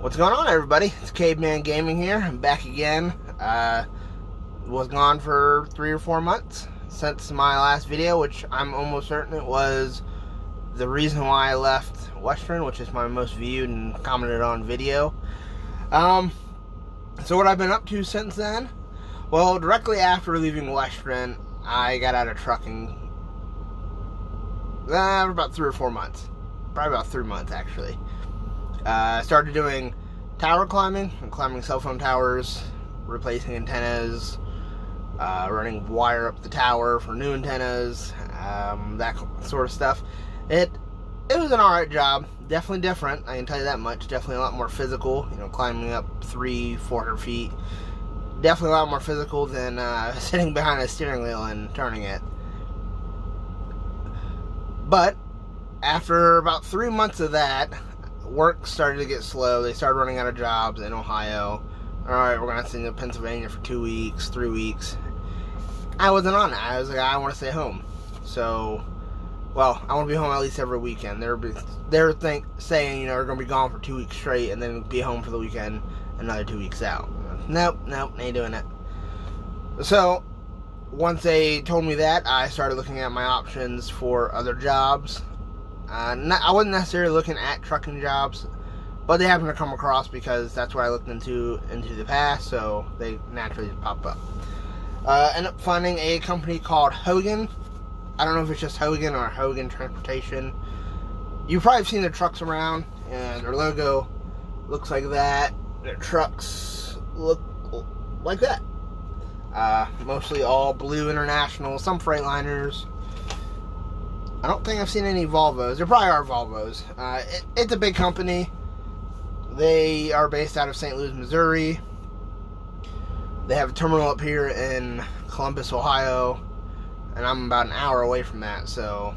What's going on, everybody? It's Caveman Gaming here. I'm back again. Was gone for 3 or 4 months since my last video, which I'm almost certain it was the reason why I left Western, which is my most viewed and commented on video. So what I've been up to since then? Well, directly after leaving Western, I got out of trucking for about 3 or 4 months. Probably about 3 months, actually. Started doing tower climbing. I'm climbing cell phone towers, replacing antennas, running wire up the tower for new antennas, that sort of stuff. It was an alright job. Definitely different, I can tell you that much. Definitely a lot more physical, climbing up 300-400 feet. Definitely a lot more physical than sitting behind a steering wheel and turning it. But after about 3 months of that, work started to get slow. They started running out of jobs in Ohio. Alright, we're going to send you to Pennsylvania for 2 weeks, 3 weeks. I wasn't on it. I was like, I want to stay home. So, well, I want to be home at least every weekend. They're saying, we're going to be gone for 2 weeks straight and then be home for the weekend another 2 weeks out. Nope, ain't doing it. So, once they told me that, I started looking at my options for other jobs. I wasn't necessarily looking at trucking jobs, but they happened to come across because that's what I looked into the past, so they naturally just pop up. Ended up finding a company called Hogan. I don't know if it's just Hogan or Hogan Transportation. You've probably seen their trucks around, and their logo looks like that. Their trucks look like that. Mostly all blue International, some Freightliners. I don't think I've seen any Volvos. There probably are Volvos. It's a big company. They are based out of St. Louis, Missouri. They have a terminal up here in Columbus, Ohio, and I'm about an hour away from that. So,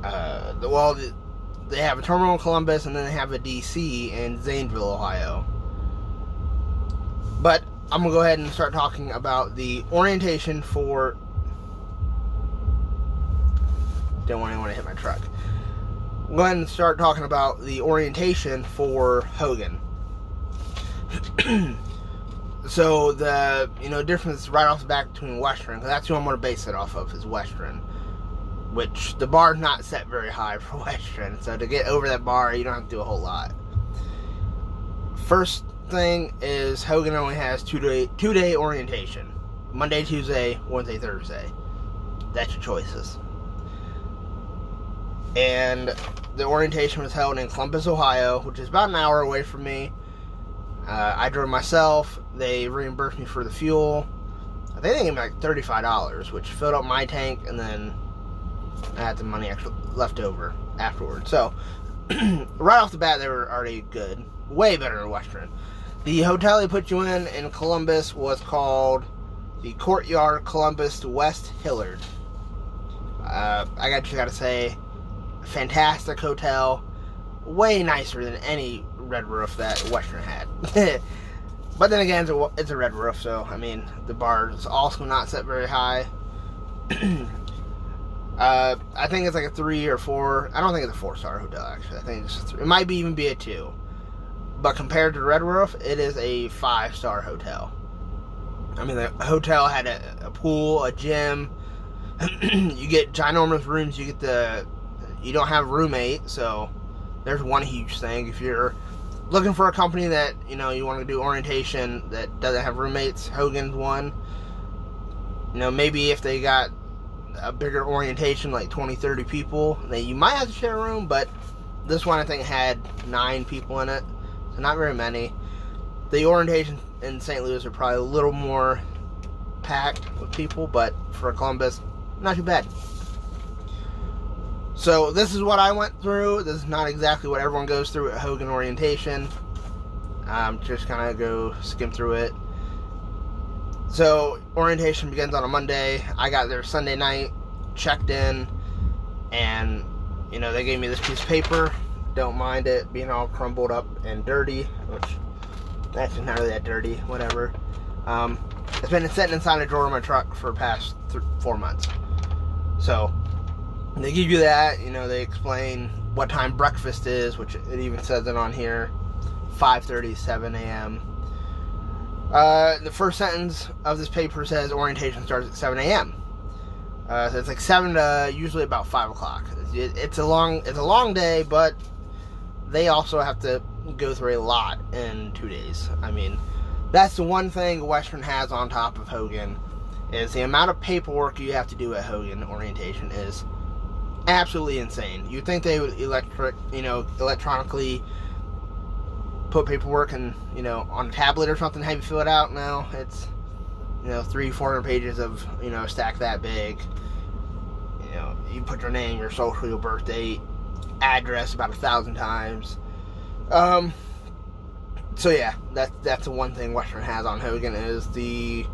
they have a terminal in Columbus, and then they have a DC in Zanesville, Ohio. But I'm gonna go ahead and start talking about the orientation for. Don't want anyone to hit my truck. Go ahead and start talking about the orientation for Hogan. So the difference right off the bat between Western, because that's who I'm going to base it off of, is Western. Which the bar's not set very high for Western, so to get over that bar, you don't have to do a whole lot. First thing is Hogan only has two-day orientation: Monday, Tuesday, Wednesday, Thursday. That's your choices. And the orientation was held in Columbus, Ohio, which is about an hour away from me. I drove myself. They reimbursed me for the fuel. I think they gave me like $35, which filled up my tank, and then I had some money actually left over afterwards. So, right off the bat, they were already good. Way better than Western. The hotel they put you in Columbus was called the Courtyard Columbus West Hillard. I just gotta say, fantastic hotel, way nicer than any red roof that Western had. But then again, it's a red roof, so I mean the bar is also not set very high. I think it's like a 3 or 4. I don't think it's a 4-star hotel, actually. I think it's just 3. It might even be a 2. But compared to the red roof, it is a 5-star hotel. I mean, the hotel had a pool, a gym. You get ginormous rooms. You don't have a roommate, so there's one huge thing. If you're looking for a company that, you want to do orientation that doesn't have roommates, Hogan's one. Maybe if they got a bigger orientation, like 20-30 people, then you might have to share a room, but this one I think had 9 people in it, so not very many. The orientation in St. Louis are probably a little more packed with people, but for Columbus, not too bad. So this is what I went through. This is not exactly what everyone goes through at Hogan orientation. Just kind of go skim through it. So orientation begins on a Monday. I got there Sunday night, checked in, and they gave me this piece of paper. Don't mind it being all crumbled up and dirty, which that's not really that dirty. Whatever. It's been sitting inside a drawer of my truck for the past 4 months. So they give you that, they explain what time breakfast is, which it even says it on here. 5:30, 7 a.m. The first sentence of this paper says orientation starts at 7 a.m. So it's like 7 to usually about 5 o'clock. It's a long day, but they also have to go through a lot in 2 days. I mean, that's the one thing Western has on top of Hogan, is the amount of paperwork you have to do at Hogan orientation is absolutely insane. You'd think they would electronically put paperwork and, on a tablet or something, have you fill it out. No, it's, 300-400 pages of, stack that big. You put your name, your social, your birth date, address about 1,000 times. So yeah, that's the one thing Western has on Hogan, is the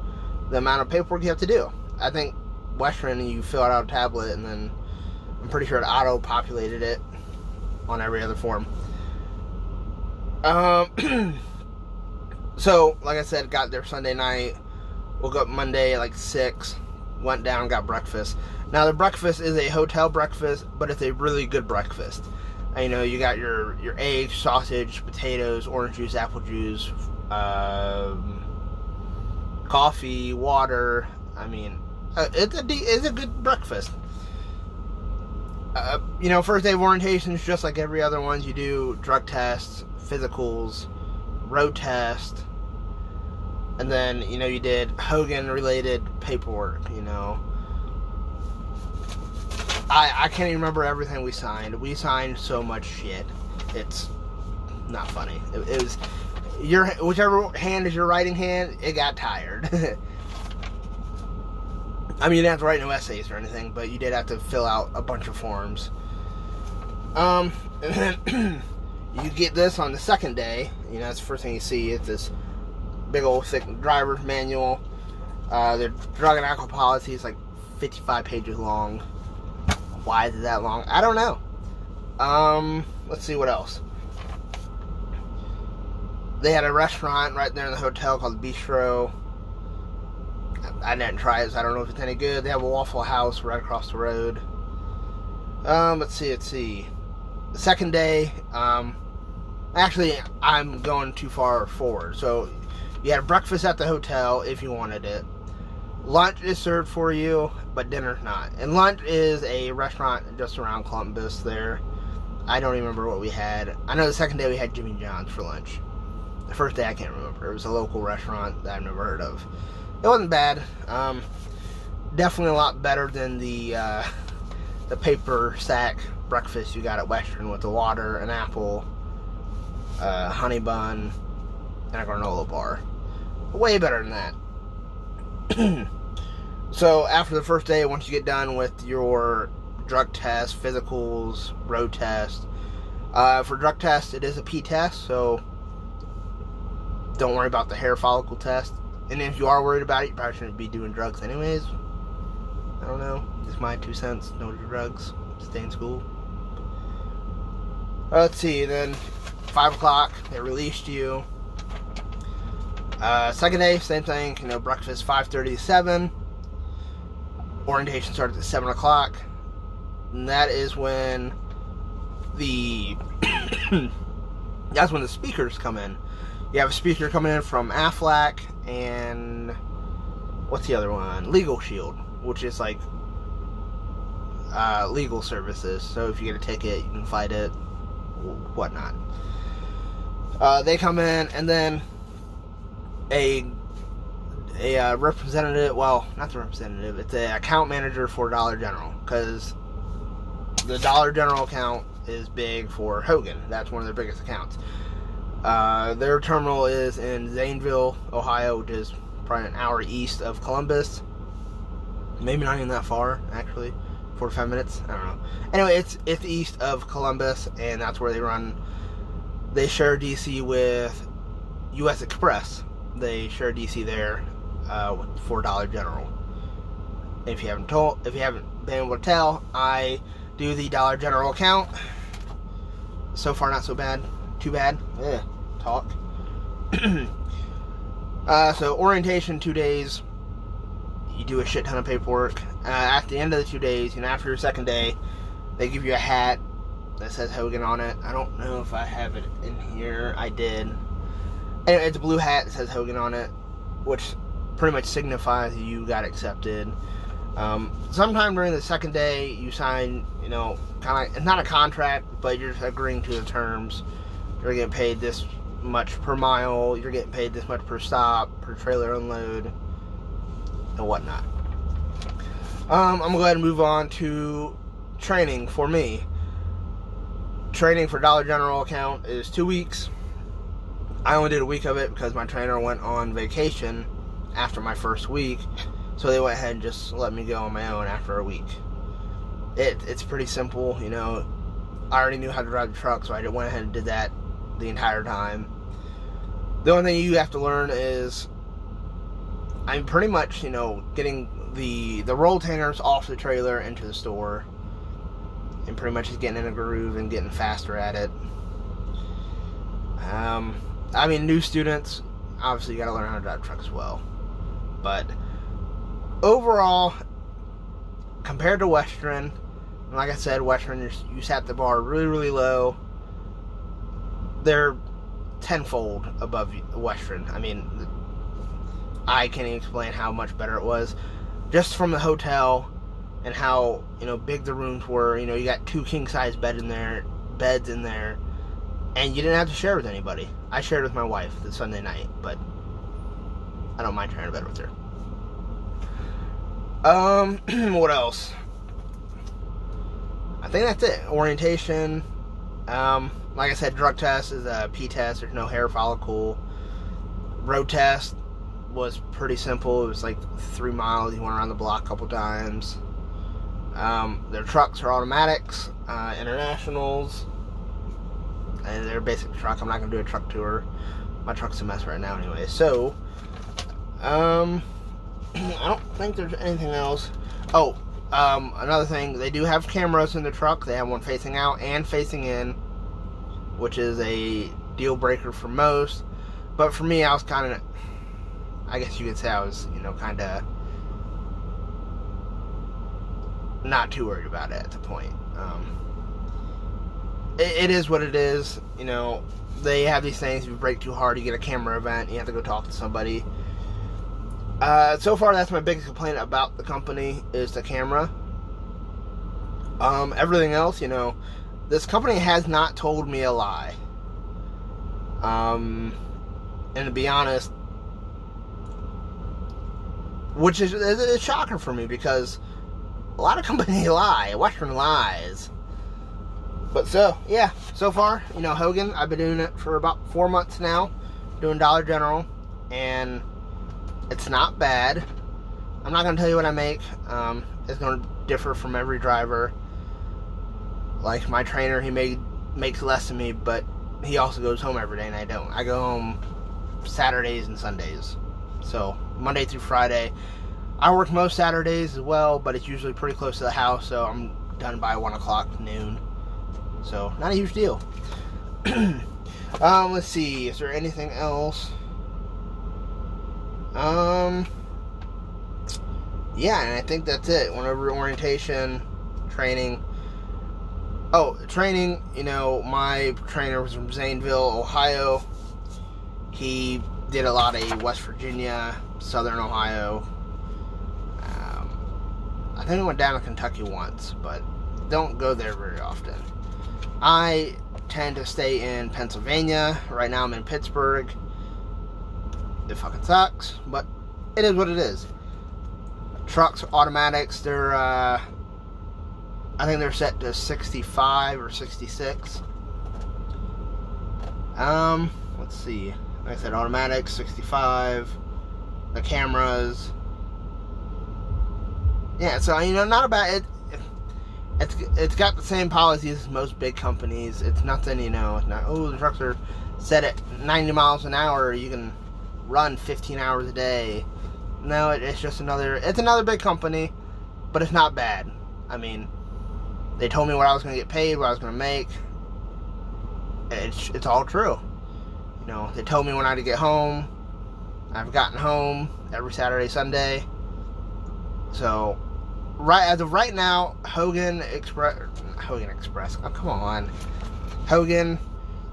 amount of paperwork you have to do. I think Western, you fill it out a tablet, and then I'm pretty sure it auto-populated it on every other form. So, like I said, got there Sunday night, woke up Monday at like 6, went down, got breakfast. Now, the breakfast is a hotel breakfast, but it's a really good breakfast. And, you got your eggs, sausage, potatoes, orange juice, apple juice, coffee, water. I mean, it's a good breakfast. First day of orientation is just like every other one. You do drug tests, physicals, road test, and then, you did Hogan-related paperwork, I can't even remember everything we signed. We signed so much shit. It's not funny. It was, whichever hand is your writing hand, it got tired. I mean, you didn't have to write no essays or anything, but you did have to fill out a bunch of forms. And then you get this on the second day. That's the first thing you see. It's this big old thick driver's manual. Their drug and alcohol policy is like 55 pages long. Why is it that long? I don't know. Let's see what else. They had a restaurant right there in the hotel called the Bistro. I didn't try it, so I don't know if it's any good. They have a Waffle House right across the road. Let's see. The second day, actually, I'm going too far forward. So, you had breakfast at the hotel if you wanted it. Lunch is served for you, but dinner's not. And lunch is a restaurant just around Columbus there. I don't even remember what we had. I know the second day we had Jimmy John's for lunch. The first day I can't remember. It was a local restaurant that I've never heard of. It wasn't bad. Definitely a lot better than the paper sack breakfast you got at Western with the water, an apple, honey bun, and a granola bar. Way better than that. So after the first day, once you get done with your drug test, physicals, road test, for drug test, it is a P test, so don't worry about the hair follicle test. And if you are worried about it, you probably shouldn't be doing drugs anyways. I don't know. Just my 2 cents. No drugs. Stay in school. Let's see. Then 5 o'clock, they released you. Second day, same thing. Breakfast 5:30 to 7. Orientation starts at 7 o'clock. And that is when that's when the speakers come in. You have a speaker coming in from Aflac and what's the other one? Legal Shield, which is like legal services. So if you get a ticket, you can fight it, whatnot. They come in, and then a representative, well, not the representative, it's an account manager for Dollar General, because the Dollar General account is big for Hogan. That's one of their biggest accounts. Their terminal is in Zanesville, Ohio, which is probably an hour east of Columbus. Maybe not even that far, actually. 45 minutes? I don't know. Anyway, it's east of Columbus, and that's where they run. They share DC with U.S. Express. They share DC there for Dollar General. If you haven't been able to tell, I do the Dollar General account. So far, not so bad. Too bad. Talk. So orientation, 2 days. You do a shit ton of paperwork. At the end of the 2 days, after your second day, they give you a hat, that says Hogan on it. I don't know if I have it in here. I did. Anyway, it's a blue hat that says Hogan on it, which pretty much signifies you got accepted. Sometime during the second day, you sign, kind of like, it's not a contract, but you're just agreeing to the terms. You're getting paid this much per mile, you're getting paid this much per stop, per trailer unload, and whatnot. I'm going to go ahead and move on to training for me. Training for Dollar General account is 2 weeks. I only did a week of it because my trainer went on vacation after my first week, so they went ahead and just let me go on my own after a week. It's pretty simple, I already knew how to drive the truck, so I went ahead and did that the entire time. The only thing you have to learn is, I'm pretty much, getting the roll containers off the trailer into the store, and pretty much just getting in a groove and getting faster at it. New students, obviously you gotta learn how to drive a truck as well. But overall, compared to Western, like I said, Western, you set the bar really, really low. They're tenfold above Western. I can't even explain how much better it was. Just from the hotel and how, big the rooms were. You got 2 king-size beds in there, and you didn't have to share with anybody. I shared with my wife the Sunday night, but I don't mind sharing a bed with her. What else? I think that's it. Orientation. Like I said, drug test is a P test. There's no hair follicle. Road test was pretty simple. It was like 3 miles. You went around the block a couple times. Their trucks are automatics, internationals, and they're a basic truck. I'm not going to do a truck tour. My truck's a mess right now anyway. So, I don't think there's anything else. Oh, another thing, they do have cameras in the truck. They have one facing out and facing in, which is a deal breaker for most. But for me, I was kind of, I guess you could say I was, kind of not too worried about it at the point. It is what it is. They have these things. If you brake too hard, you get a camera event. You have to go talk to somebody. So far, that's my biggest complaint about the company is the camera. Everything else, this company has not told me a lie. And to be honest, which is a shocker for me because a lot of companies lie. Western lies. But so far, Hogan, I've been doing it for about 4 months now, doing Dollar General, and it's not bad. I'm not going to tell you what I make. It's going to differ from every driver. Like my trainer, he makes less than me, but he also goes home every day, and I don't. I go home Saturdays and Sundays. So Monday through Friday. I work most Saturdays as well, but it's usually pretty close to the house, so I'm done by 1 o'clock, noon. So, not a huge deal. Let's see. Is there anything else? Yeah, and I think that's it. Went over orientation, training. Oh, training, my trainer was from Zanesville, Ohio. He did a lot of West Virginia, Southern Ohio. I think I went down to Kentucky once, but don't go there very often. I tend to stay in Pennsylvania. Right now I'm in Pittsburgh. It fucking sucks, but it is what it is. Trucks, automatics, they're, I think they're set to 65 or 66. Let's see. Like I said, automatics, 65. The cameras. Yeah, so, not about it. It's got the same policies as most big companies. It's nothing, it's not, the trucks are set at 90 miles an hour. You can run 15 hours a day. No, it's just another big company, but it's not bad. They told me what I was going to get paid, what I was going to make. It's all true. They told me when I had to get home. I've gotten home every Saturday, Sunday. So, as of right now, Hogan Express. Oh, come on, Hogan.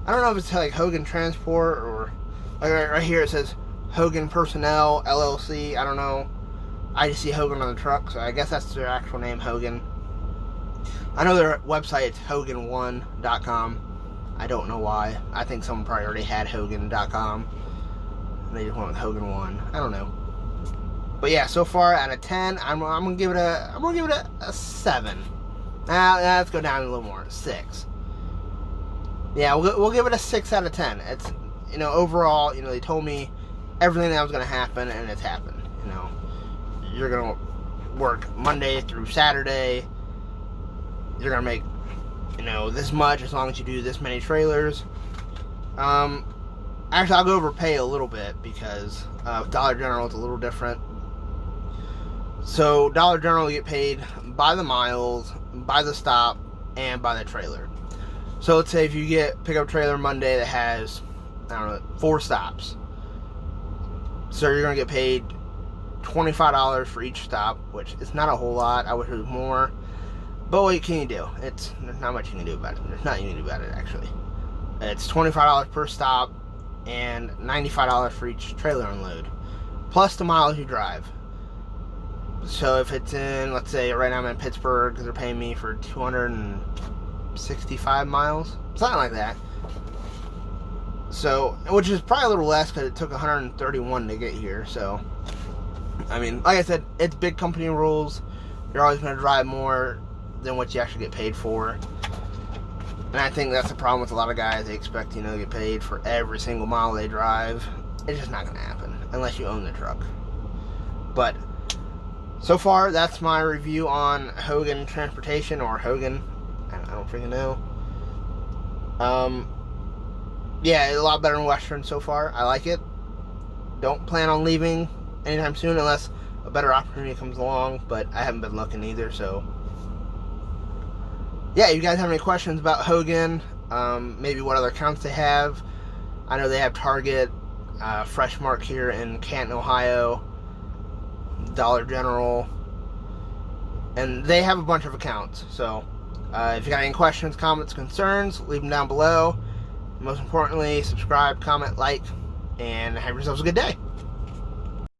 I don't know if it's like Hogan Transport or like right here it says Hogan Personnel LLC. I don't know. I just see Hogan on the truck, so I guess that's their actual name, Hogan. I know their website's Hogan1.com. I don't know why. I think someone probably already had Hogan.com. And they just went with Hogan 1. I don't know. But yeah, so far out of 10, I'm gonna give it a 7. Now let's go down a little more. 6. Yeah, we'll give it a 6 out of 10. It's, you know, overall, you know, they told me everything that was gonna happen, and it's happened. You know, you're gonna work Monday through Saturday. You're gonna make, you know, this much as long as you do this many trailers. Actually, I'll go over pay a little bit because Dollar General is a little different. So Dollar General, you get paid by the miles, by the stop, and by the trailer. So let's say if you pick up a trailer Monday that has, I don't know, 4 stops. So you're gonna get paid $25 for each stop, which is not a whole lot. I wish it was more. But what can you do? There's not much you can do about it. There's nothing you can do about it, actually. It's $25 per stop and $95 for each trailer unload, plus the miles you drive. So if it's in, let's say right now I'm in Pittsburgh, because they're paying me for 265 miles, something like that. So, which is probably a little less because it took 131 to get here. So, I mean, like I said, it's big company rules. You're always going to drive more than what you actually get paid for. And I think that's the problem with a lot of guys. They expect, you know, to get paid for every single mile they drive. It's just not going to happen unless you own the truck. But so far, that's my review on Hogan Transportation, or Hogan. I don't freaking know. Yeah, a lot better than Western so far. I like it. Don't plan on leaving anytime soon unless a better opportunity comes along. But I haven't been looking either, so. Yeah, you guys have any questions about Hogan, maybe what other accounts they have. I know they have Target, Fresh Mark here in Canton, Ohio, Dollar General, and they have a bunch of accounts. So if you got any questions, comments, concerns, leave them down below. Most importantly, subscribe, comment, like, and have yourselves a good day.